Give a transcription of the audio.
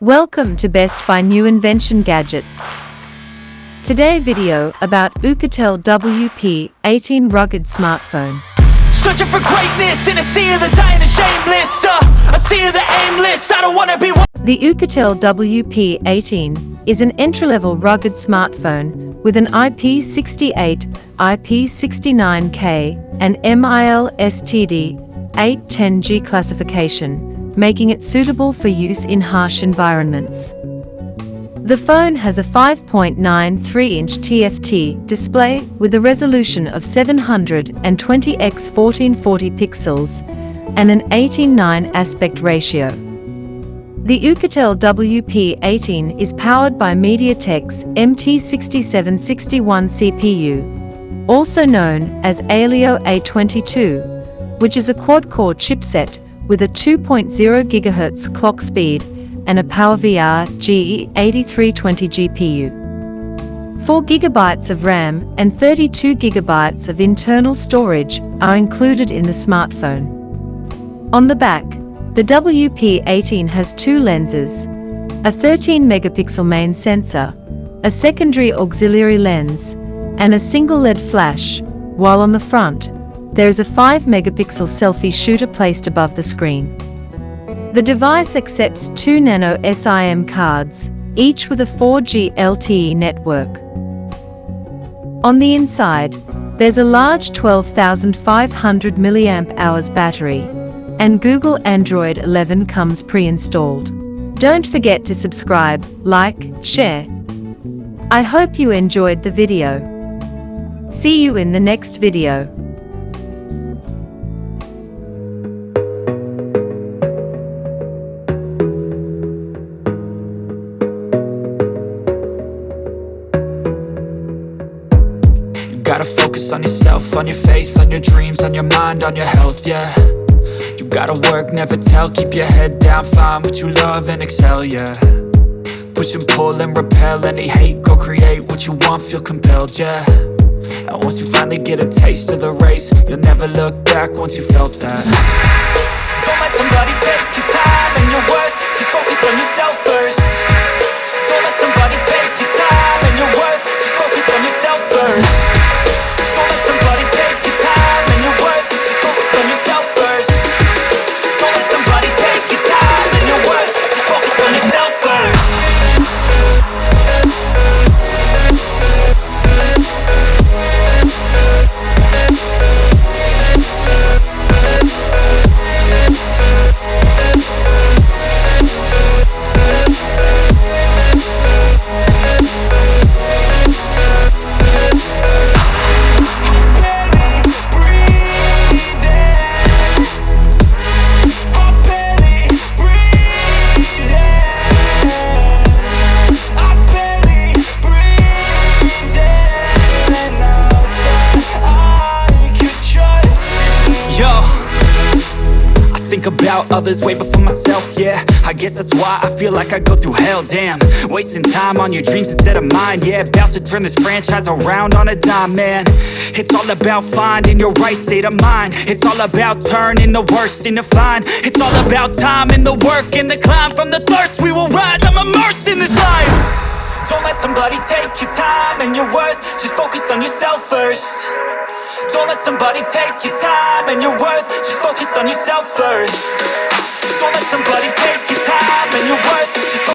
Welcome to Best Buy New Invention Gadgets. Today video about Oukitel WP18 rugged smartphone. Searching for greatness in a sea of the dying and shameless, a sea of the aimless. I don't wanna be one. The Oukitel WP18 is an entry-level rugged smartphone with an IP68, IP69K and MIL-STD-810G classification, making it suitable for use in harsh environments. The phone has a 5.93-inch TFT display with a resolution of 720 x 1440 pixels and an 18:9 aspect ratio. The Oukitel WP18 is powered by MediaTek's MT6761 CPU, also known as Helio A22, which is a quad-core chipset with a 2.0 GHz clock speed and a PowerVR GE8320 GPU. 4 GB of RAM and 32 GB of internal storage are included in the smartphone. On the back, the WP18 has two lenses, a 13-megapixel main sensor, a secondary auxiliary lens, and a single LED flash, while on the front, there is a 5-megapixel selfie shooter placed above the screen. The device accepts 2 nano SIM cards, each with a 4G LTE network. On the inside, there's a large 12,500 mAh battery, and Google Android 11 comes pre-installed. Don't forget to subscribe, like, share. I hope you enjoyed the video. See you in the next video. Gotta focus on yourself, on your faith, on your dreams, on your mind, on your health, yeah. You gotta work, never tell, keep your head down, find what you love and excel, yeah. Push and pull and repel any hate, go create what you want, feel compelled, yeah. And once you finally get a taste of the race, you'll never look back once you felt that. Don't let somebody take your time and your worth, just focus on yourself first. Don't let somebody take your time and your worth, just focus on yourself first. Don't let somebody take your time and your worth, just focus on yourself first. Don't let somebody take your time and your worth, just focus on yourself first. Think about others way before myself, yeah. I guess that's why I feel like I go through hell, damn. Wasting time on your dreams instead of mine, yeah. About to turn this franchise around on a dime, man. It's all about finding your right state of mind. It's all about turning the worst into fine. It's all about time and the work and the climb. From the thirst we will rise, I'm immersed in this life. Don't let somebody take your time and your worth, just focus on yourself first. Don't let somebody take your time and your worth, just focus on yourself first.